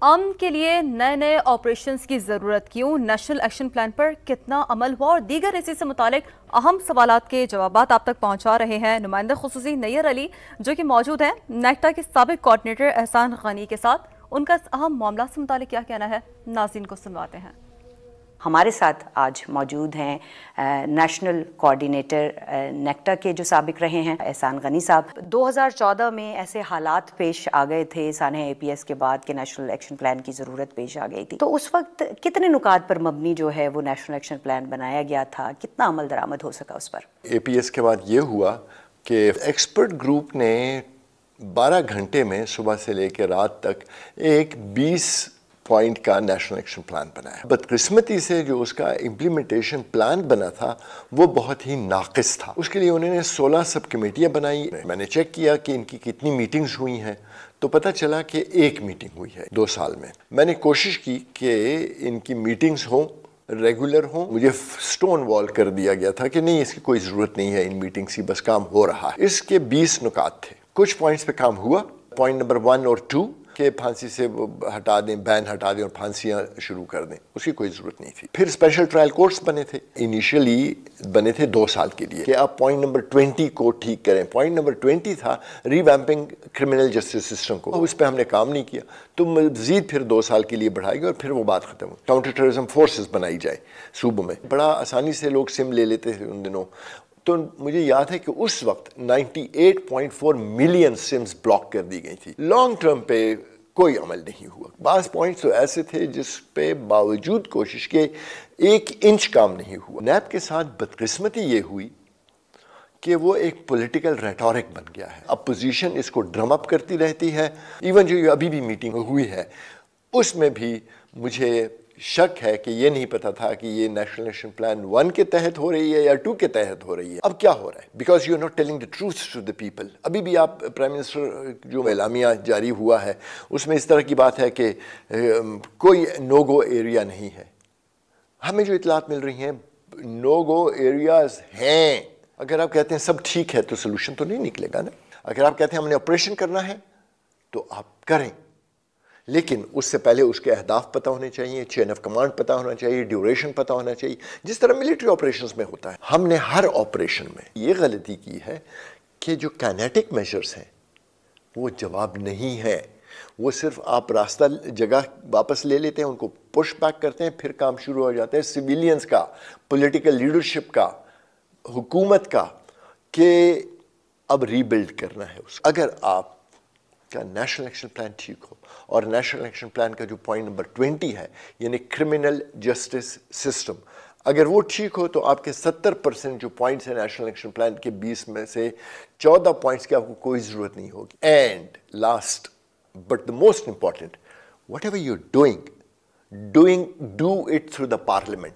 अमन के लिए नए नए ऑपरेशंस की जरूरत क्यों, नेशनल एक्शन प्लान पर कितना अमल हुआ और दीगर इसी से मुतालिक अहम सवालात के जवाबात आप तक पहुंचा रहे हैं नुमाइंदा खुसूसी नैयर अली, जो कि मौजूद हैं नेक्टा के साबिक कोऑर्डिनेटर एहसान गनी के साथ। उनका इस अहम मामला से मुतालिक क्या कहना है, नाज़रीन को सुनवाते हैं। हमारे साथ आज मौजूद हैं नेशनल कोऑर्डिनेटर नेक्टा के जो साबिक रहे हैं एहसान गनी साहब। 2014 में ऐसे हालात पेश आ गए थे सानह APS के बाद कि नेशनल एक्शन प्लान की ज़रूरत पेश आ गई थी, तो उस वक्त कितने नुकात पर मबनी जो है वो नेशनल एक्शन प्लान बनाया गया था, कितना अमल दरामद हो सका उस पर? APS के बाद ये हुआ कि एक्सपर्ट ग्रुप ने 12 घंटे में सुबह से लेकर रात तक एक 20 पॉइंट का नेशनल एक्शन प्लान बनाया। बदकिस्मती से जो उसका इम्प्लीमेंटेशन प्लान बना था वो बहुत ही नाकिस था। उसके लिए उन्होंने 16 सब कमेटियाँ बनाई। मैंने चेक किया कि इनकी कितनी मीटिंग्स हुई हैं, तो पता चला कि एक मीटिंग हुई है 2 साल में। मैंने कोशिश की कि इनकी मीटिंग्स हों, रेगुलर हों। मुझे स्टोन वॉल कर दिया गया था कि नहीं, इसकी कोई ज़रूरत नहीं है इन मीटिंग्स की, बस काम हो रहा है। इसके 20 नुकात थे, कुछ पॉइंट्स पे काम हुआ। पॉइंट नंबर 1 और 2 के फांसी से हटा दें, बैन हटा दें और फांसियां शुरू कर दें, उसकी कोई ज़रूरत नहीं थी। फिर स्पेशल ट्रायल कोर्ट्स बने थे, इनिशियली बने थे 2 साल के लिए कि आप पॉइंट नंबर 20 को ठीक करें। पॉइंट नंबर 20 था रिवैम्पिंग क्रिमिनल जस्टिस सिस्टम को, उस पर हमने काम नहीं किया, तो मजीद फिर 2 साल के लिए बढ़ाई गई और फिर वो बात खत्म हुई। काउंटर टेररिज्म फोर्सेस बनाई जाए सूबों में, बड़ा आसानी से लोग सिम ले लेते थे उन दिनों। तो मुझे याद है कि उस वक्त 98.4 मिलियन सिम्स ब्लॉक कर दी गई थी। लॉन्ग टर्म पे कोई अमल नहीं हुआ। बास पॉइंट्स तो ऐसे थे जिस पे बावजूद कोशिश के 1 इंच काम नहीं हुआ। नैब के साथ बदकिस्मती ये हुई कि वो एक पॉलिटिकल रेटोरिक बन गया है। अपोजिशन इसको ड्रम अप करती रहती है। इवन जो अभी भी मीटिंग हुई है उसमें भी मुझे शक है कि ये नहीं पता था कि ये नेशनल एक्शन प्लान 1 के तहत हो रही है या 2 के तहत हो रही है। अब क्या हो रहा है? Because you are not telling the truth to the people. अभी भी आप प्राइम मिनिस्टर जो एलामिया जारी हुआ है उसमें इस तरह की बात है कि कोई नो गो एरिया नहीं है। हमें जो इतलात मिल रही हैं नो गो एरियाज हैं। अगर आप कहते हैं सब ठीक है तो सोल्यूशन तो नहीं निकलेगा ना। अगर आप कहते हैं हमने ऑपरेशन करना है तो आप करें, लेकिन उससे पहले उसके अहदाफ पता होने चाहिए, चेन ऑफ कमांड पता होना चाहिए, ड्यूरेशन पता होना चाहिए, जिस तरह मिलिट्री ऑपरेशंस में होता है। हमने हर ऑपरेशन में ये गलती की है कि जो काइनेटिक मेजर्स हैं वो जवाब नहीं है। वो सिर्फ आप रास्ता जगह वापस ले लेते हैं, उनको पुश बैक करते हैं, फिर काम शुरू हो जाता है सिविलियंस का, पॉलिटिकल लीडरशिप का, हुकूमत का, कि अब रीबिल्ड करना है उसको। अगर आप का नेशनल एक्शन प्लान ठीक हो और नेशनल एक्शन प्लान का जो पॉइंट नंबर 20 है यानी क्रिमिनल जस्टिस सिस्टम, अगर वो ठीक हो तो आपके 70% जो पॉइंट्स हैं नेशनल एक्शन प्लान के 20 में से 14 पॉइंट्स की आपको कोई ज़रूरत नहीं होगी। And last but the most important, what ever you doing do it through the parliament.